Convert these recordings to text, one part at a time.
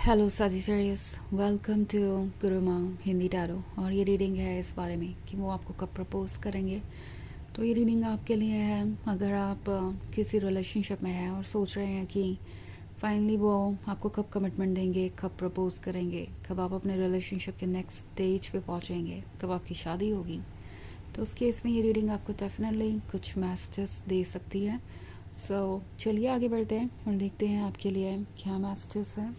Hello Sagittarius, welcome to Guruma Hindi tarot. और ये reading है इस बारे में कि वो आपको कब प्रपोज करेंगे। तो ये रीडिंग आपके लिए है अगर आप किसी रिलेशनशिप में हैं और सोच रहे हैं कि फाइनली वो आपको कब कमिटमेंट देंगे, कब प्रपोज करेंगे, कब आप अपने रिलेशनशिप के नेक्स्ट स्टेज पे पहुंचेंगे, कब आपकी शादी होगी। तो उस केस में ये रीडिंग आपको डेफिनेटली कुछ मैसेजेस दे सकती है। सो चलिए आगे बढ़ते हैं और देखते हैं आपके लिए क्या मैसेजेस हैं।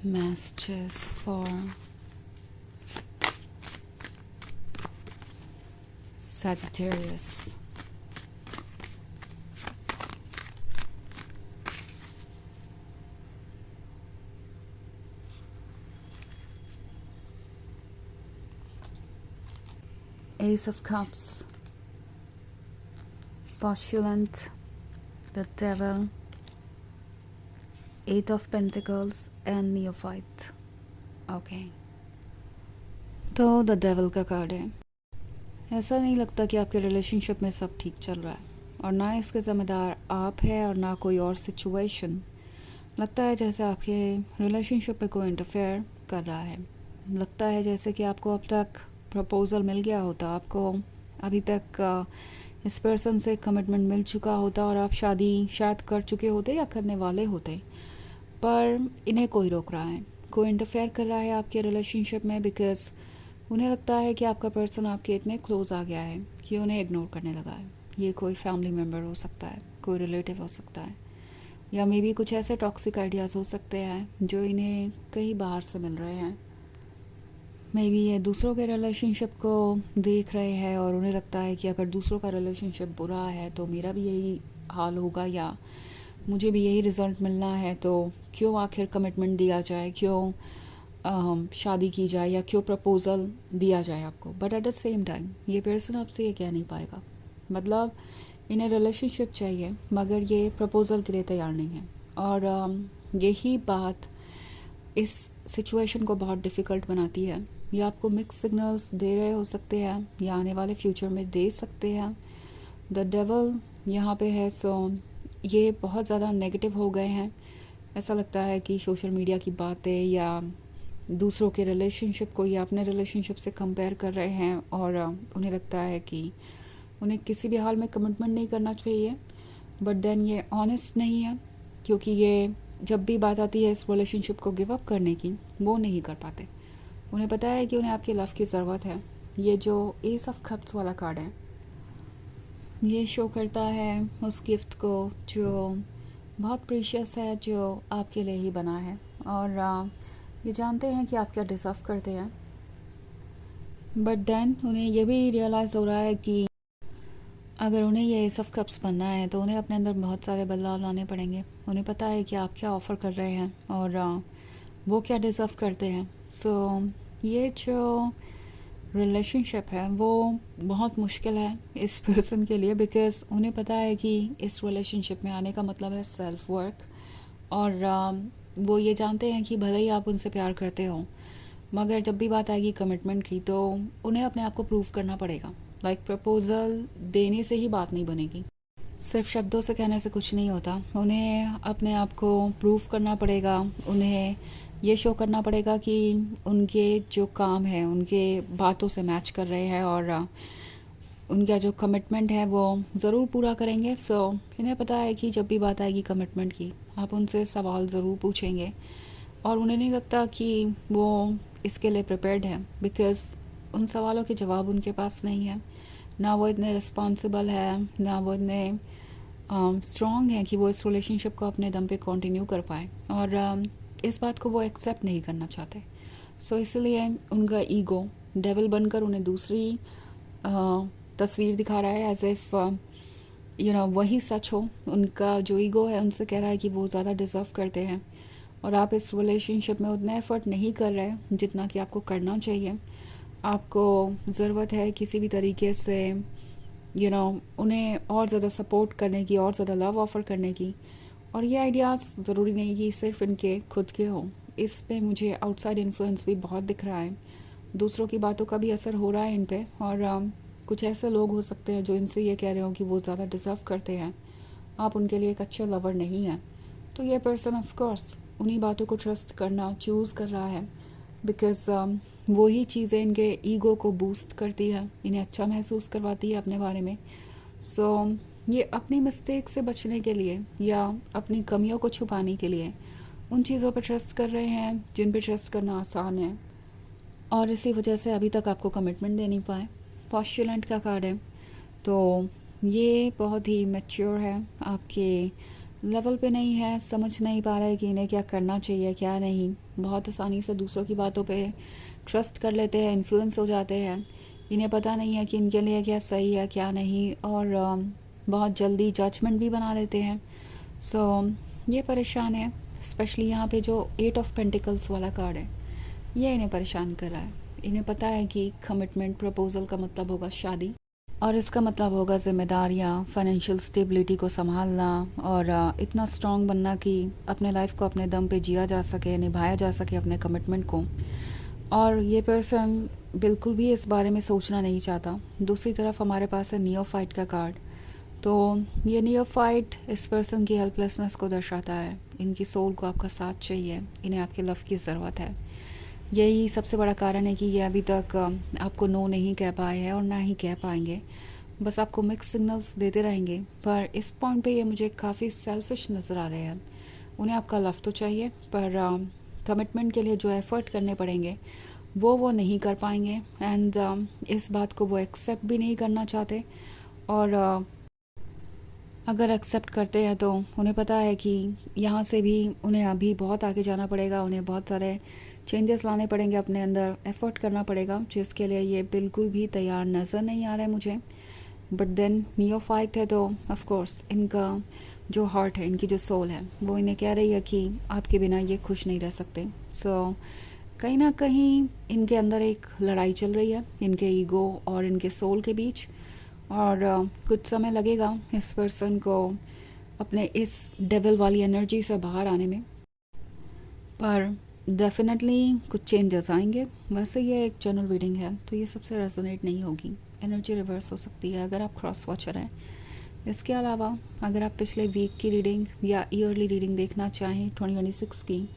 Messages for Sagittarius. Ace of Cups, Postulant, the Devil, Eight of Pentacles and Neophyte. Okay, तो द डेविल का कार्ड है। ऐसा नहीं लगता कि आपके रिलेशनशिप में सब ठीक चल रहा है और ना इसके ज़िम्मेदार आप हैं और ना कोई और सिचुएशन। लगता है जैसे आपके रिलेशनशिप में कोई इंटरफेयर कर रहा है। लगता है जैसे कि आपको अब तक प्रपोज़ल मिल गया होता, आपको अभी तक इस पर्सन से कमिटमेंट मिल चुका होता और आप शादी शायद कर चुके होते या करने वाले होते, पर इन्हें कोई रोक रहा है, कोई इंटरफेयर कर रहा है आपके रिलेशनशिप में। बिकॉज उन्हें लगता है कि आपका पर्सन आपके इतने क्लोज आ गया है कि उन्हें इग्नोर करने लगा है। ये कोई फैमिली मेम्बर हो सकता है, कोई रिलेटिव हो सकता है, या मे बी कुछ ऐसे टॉक्सिक आइडियाज़ हो सकते हैं जो इन्हें कहीं बाहर से मिल रहे हैं। मे बी ये दूसरों के रिलेशनशिप को देख रहे हैं और उन्हें लगता है कि अगर दूसरों का रिलेशनशिप बुरा है तो मेरा भी यही हाल होगा या मुझे भी यही रिज़ल्ट मिलना है, तो क्यों आखिर कमिटमेंट दिया जाए, क्यों शादी की जाए या क्यों प्रपोज़ल दिया जाए आपको। But at the same time ये पर्सन आपसे ये कह नहीं पाएगा। मतलब इन्हें रिलेशनशिप चाहिए मगर ये प्रपोज़ल के लिए तैयार नहीं है। और यही बात इस सिचुएशन को बहुत डिफ़िकल्ट बनाती है। ये आपको मिक्स सिग्नल्स दे रहे हो सकते हैं या आने वाले फ्यूचर में दे सकते हैं। द डेविल यहाँ पे है, सो ये बहुत ज़्यादा नेगेटिव हो गए हैं। ऐसा लगता है कि सोशल मीडिया की बातें या दूसरों के रिलेशनशिप को या अपने रिलेशनशिप से कंपेयर कर रहे हैं और उन्हें लगता है कि उन्हें किसी भी हाल में कमिटमेंट नहीं करना चाहिए। बट देन ये ऑनेस्ट नहीं है, क्योंकि ये जब भी बात आती है इस रिलेशनशिप को गिव अप करने की, वो नहीं कर पाते। उन्हें पता है कि उन्हें आपके लव की ज़रूरत है। ये जो एस ऑफ कप्स वाला कार्ड है ये शो करता है उस गिफ्ट को जो बहुत प्रीशियस है, जो आपके लिए ही बना है। और ये जानते हैं कि आप क्या डिज़र्व करते हैं। बट देन उन्हें ये भी रियलाइज़ हो रहा है कि अगर उन्हें ये एस ऑफ कप्स बनना है तो उन्हें अपने अंदर बहुत सारे बदलाव लाने पड़ेंगे। उन्हें पता है कि आप क्या ऑफ़र कर रहे हैं और वो क्या डिज़र्व करते हैं। सो ये जो रिलेशनशिप है वो बहुत मुश्किल है इस पर्सन के लिए, बिकॉज़ उन्हें पता है कि इस रिलेशनशिप में आने का मतलब है सेल्फ वर्क। और वो ये जानते हैं कि भले ही आप उनसे प्यार करते हो मगर जब भी बात आएगी कमिटमेंट की तो उन्हें अपने आप को प्रूव करना पड़ेगा। लाइक प्रपोज़ल देने से ही बात नहीं बनेगी, सिर्फ शब्दों से कहने से कुछ नहीं होता। उन्हें अपने आप को प्रूव करना पड़ेगा। उन्हें ये शो करना पड़ेगा कि उनके जो काम है उनके बातों से मैच कर रहे हैं और उनका जो कमिटमेंट है वो ज़रूर पूरा करेंगे। सो इन्हें पता है कि जब भी बात आएगी कमिटमेंट की आप उनसे सवाल ज़रूर पूछेंगे और उन्हें नहीं लगता कि वो इसके लिए प्रिपेयर्ड है, बिकॉज़ उन सवालों के जवाब उनके पास नहीं है। ना वो इतने रिस्पॉन्सिबल है, ना वो इतने स्ट्रॉन्ग है कि वो इस रिलेशनशिप को अपने दम पे कंटिन्यू कर पाए। और इस बात को वो एक्सेप्ट नहीं करना चाहते। सो इसलिए उनका ईगो डेविल बनकर उन्हें दूसरी तस्वीर दिखा रहा है, एज इफ़ वही सच हो। उनका जो ईगो है उनसे कह रहा है कि वो ज़्यादा डिज़र्व करते हैं और आप इस रिलेशनशिप में उतना एफ़र्ट नहीं कर रहे जितना कि आपको करना चाहिए। आपको ज़रूरत है किसी भी तरीके से उन्हें और ज़्यादा सपोर्ट करने की, और ज़्यादा लव ऑफ़र करने की। और ये आइडियाज़ ज़रूरी नहीं कि सिर्फ इनके खुद के हों, इस पे मुझे आउटसाइड इन्फ्लुएंस भी बहुत दिख रहा है। दूसरों की बातों का भी असर हो रहा है इन पे। और कुछ ऐसे लोग हो सकते हैं जो इनसे ये कह रहे हो कि वो ज़्यादा डिज़र्व करते हैं, आप उनके लिए एक अच्छे लवर नहीं हैं। तो ये पर्सन ऑफ कोर्स उन्हीं बातों को ट्रस्ट करना चूज़ कर रहा है, बिकॉज़ वही चीज़ें इनके ईगो को बूस्ट करती है, इन्हें अच्छा महसूस करवाती है अपने बारे में। सो ये अपनी मिस्टेक से बचने के लिए या अपनी कमियों को छुपाने के लिए उन चीज़ों पर ट्रस्ट कर रहे हैं जिन पर ट्रस्ट करना आसान है, और इसी वजह से अभी तक आपको कमिटमेंट दे नहीं पाए। पॉस्टुलेंट का कार्ड है, तो ये बहुत ही मैच्योर है, आपके लेवल पे नहीं है, समझ नहीं पा रहा है कि इन्हें क्या करना चाहिए क्या नहीं। बहुत आसानी से दूसरों की बातों पे ट्रस्ट कर लेते हैं, इन्फ्लुएंस हो जाते हैं। इन्हें पता नहीं है कि इनके लिए क्या सही है क्या नहीं, और बहुत जल्दी जजमेंट भी बना लेते हैं। सो ये परेशान है, स्पेशली यहाँ पे जो 8 ऑफ पेंटिकल्स वाला कार्ड है, ये इन्हें परेशान कर रहा है। इन्हें पता है कि कमिटमेंट प्रपोजल का मतलब होगा शादी, और इसका मतलब होगा ज़िम्मेदारियाँ, फाइनेंशियल स्टेबिलिटी को संभालना, और इतना स्ट्रॉन्ग बनना कि अपने लाइफ को अपने दम पे जिया जा सके, निभाया जा सके अपने कमिटमेंट को। और ये पर्सन बिल्कुल भी इस बारे में सोचना नहीं चाहता। दूसरी तरफ हमारे पास है नियोफाइट का कार्ड, तो ये नियोफाइट इस पर्सन की हेल्पलेसनेस को दर्शाता है। इनकी सोल को आपका साथ चाहिए, इन्हें आपके लव की ज़रूरत है। यही सबसे बड़ा कारण है कि ये अभी तक आपको नो नहीं कह पाए हैं और ना ही कह पाएंगे, बस आपको मिक्स सिग्नल्स देते रहेंगे। पर इस पॉइंट पे ये मुझे काफ़ी सेल्फिश नज़र आ रहे हैं। उन्हें आपका लव तो चाहिए, पर कमिटमेंट के लिए जो एफ़र्ट करने पड़ेंगे वो नहीं कर पाएंगे, एंड इस बात को वो एक्सेप्ट भी नहीं करना चाहते। और अगर एक्सेप्ट करते हैं तो उन्हें पता है कि यहाँ से भी उन्हें अभी बहुत आगे जाना पड़ेगा, उन्हें बहुत सारे चेंजेस लाने पड़ेंगे, अपने अंदर एफ़र्ट करना पड़ेगा, जिसके लिए ये बिल्कुल भी तैयार नज़र नहीं आ रहा है मुझे। बट देन नियोफाइट है, तो ऑफ कोर्स इनका जो हार्ट है, इनकी जो सोल है, वो इन्हें कह रही है कि आपके बिना ये खुश नहीं रह सकते। सो कहीं ना कहीं इनके अंदर एक लड़ाई चल रही है, इनके ईगो और इनके सोल के बीच, और कुछ समय लगेगा इस पर्सन को अपने इस डेविल वाली एनर्जी से बाहर आने में, पर डेफिनेटली कुछ चेंजेस आएंगे। वैसे ये एक जनरल रीडिंग है, तो ये सबसे रेजोनेट नहीं होगी, एनर्जी रिवर्स हो सकती है अगर आप क्रॉस वॉचर हैं। इसके अलावा अगर आप पिछले वीक की रीडिंग या ईयरली रीडिंग देखना चाहें 2026 की,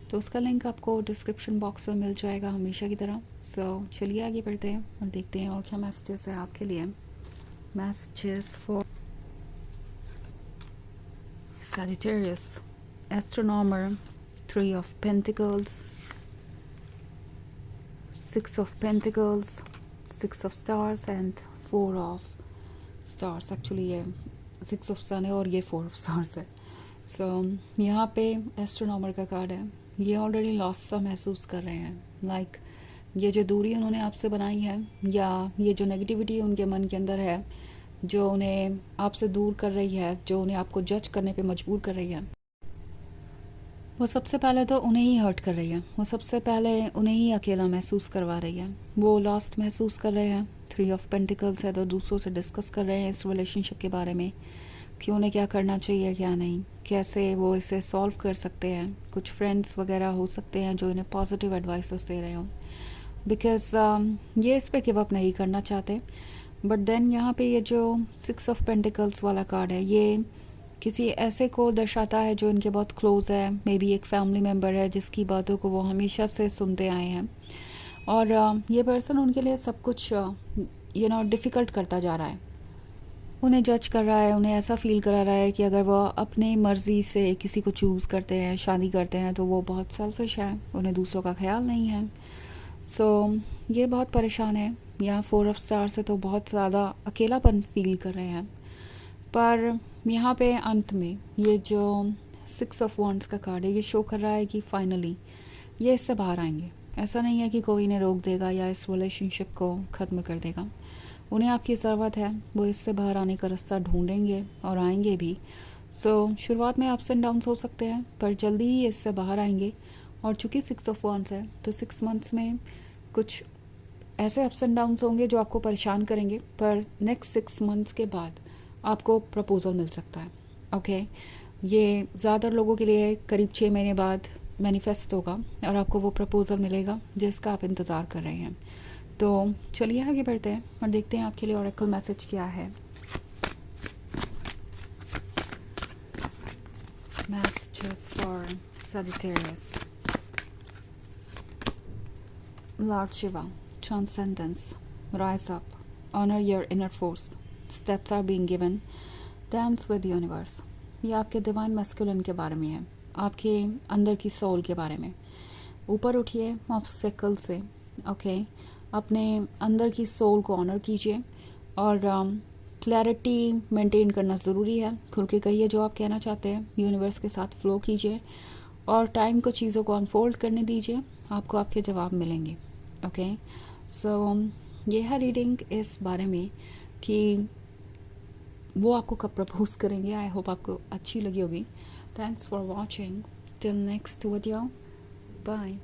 तो उसका लिंक आपको डिस्क्रिप्शन बॉक्स में मिल जाएगा हमेशा की तरह। सो चलिए आगे बढ़ते हैं और देखते हैं और क्या मैसेजेस है आपके लिए। Messages for Sagittarius, Astronomer, 3 of Pentacles, 6 of Pentacles, 6 of Stars and 4 of Stars. Actually ये 6 of Sun है और ये 4 of Stars है। So यहाँ पे एस्ट्रोनॉमर का कार्ड है। ये ऑलरेडी लॉस सा महसूस कर रहे हैं, लाइक ये जो दूरी उन्होंने आपसे बनाई है, या ये जो नेगेटिविटी उनके मन के अंदर है, जो उन्हें आपसे दूर कर रही है, जो उन्हें आपको जज करने पे मजबूर कर रही है, वो सबसे पहले तो उन्हें ही हर्ट कर रही है। वो सबसे पहले उन्हें ही अकेला महसूस करवा रही है। वो लॉस्ट महसूस कर रहे हैं। 3 ऑफ पेंटिकल्स है, तो दूसरों से डिस्कस कर रहे हैं इस रिलेशनशिप के बारे में कि उन्हें क्या करना चाहिए क्या नहीं, कैसे वो इसे सॉल्व कर सकते हैं। कुछ फ्रेंड्स वगैरह हो सकते हैं जो इन्हें पॉजिटिव एडवाइसेस दे रहे हों, बिकॉज ये इस पर गिव अप नहीं करना चाहते। बट देन यहाँ पे ये जो 6 ऑफ पेंटिकल्स वाला कार्ड है, ये किसी ऐसे को दर्शाता है जो इनके बहुत क्लोज़ है, मे बी एक फैमिली मेम्बर है जिसकी बातों को वो हमेशा से सुनते आए हैं, और ये पर्सन उनके लिए सब कुछ डिफ़िकल्ट करता जा रहा है, उन्हें जज कर रहा है, उन्हें ऐसा फील करा रहा है कि अगर वो अपनी मर्ज़ी से किसी को चूज़ करते हैं, शादी करते हैं, तो वो बहुत सेल्फिश है, उन्हें दूसरों का ख्याल नहीं है। सो ये बहुत परेशान है। यहाँ 4 ऑफ स्टार्स है, तो बहुत ज़्यादा अकेलापन फील कर रहे हैं। पर यहाँ पे अंत में ये जो 6 ऑफ वॉन्ड्स का कार्ड है, ये शो कर रहा है कि फाइनली ये इससे बाहर आएंगे। ऐसा नहीं है कि कोई इन्हें रोक देगा या इस रिलेशनशिप को ख़त्म कर देगा। उन्हें आपकी ज़रूरत है, वो इससे बाहर आने का रास्ता ढूंढेंगे और आएंगे भी। सो शुरुआत में अप्स एंड डाउन्स हो सकते हैं, पर जल्दी ही इससे बाहर आएंगे। और चूँकि 6 ऑफ वॉन्ड्स है, तो 6 मंथ्स में कुछ ऐसे अप्स एंड डाउन्स होंगे जो आपको परेशान करेंगे, पर नेक्स्ट 6 मंथ्स के बाद आपको प्रपोज़ल मिल सकता है। ओके, ये ज़्यादातर लोगों के लिए करीब 6 महीने बाद मैनिफेस्ट होगा और आपको वो प्रपोज़ल मिलेगा जिसका आप इंतज़ार कर रहे हैं। तो चलिए आगे बढ़ते हैं और देखते हैं आपके लिए ओरेकल मैसेज क्या है। Messages for Sagittarius. Lord Shiva, transcendence, rise up, honor your inner force. Steps are being given. Dance with the universe. ये आपके डिवाइन मैस्कुलिन के बारे में है, आपके अंदर की सोल के बारे में। ऊपर उठिए ऑब्स्टेकल से, ओके। अपने अंदर की सोल को ऑनर कीजिए और क्लैरिटी मेंटेन करना ज़रूरी है। खुल के कहिए जो आप कहना चाहते हैं, यूनिवर्स के साथ फ्लो कीजिए और टाइम को चीज़ों को अनफोल्ड करने दीजिए, आपको आपके जवाब मिलेंगे, ओके। सो ये है रीडिंग इस बारे में कि वो आपको कब प्रपोज करेंगे। आई होप आपको अच्छी लगी होगी। Thanks for watching, till next video, bye.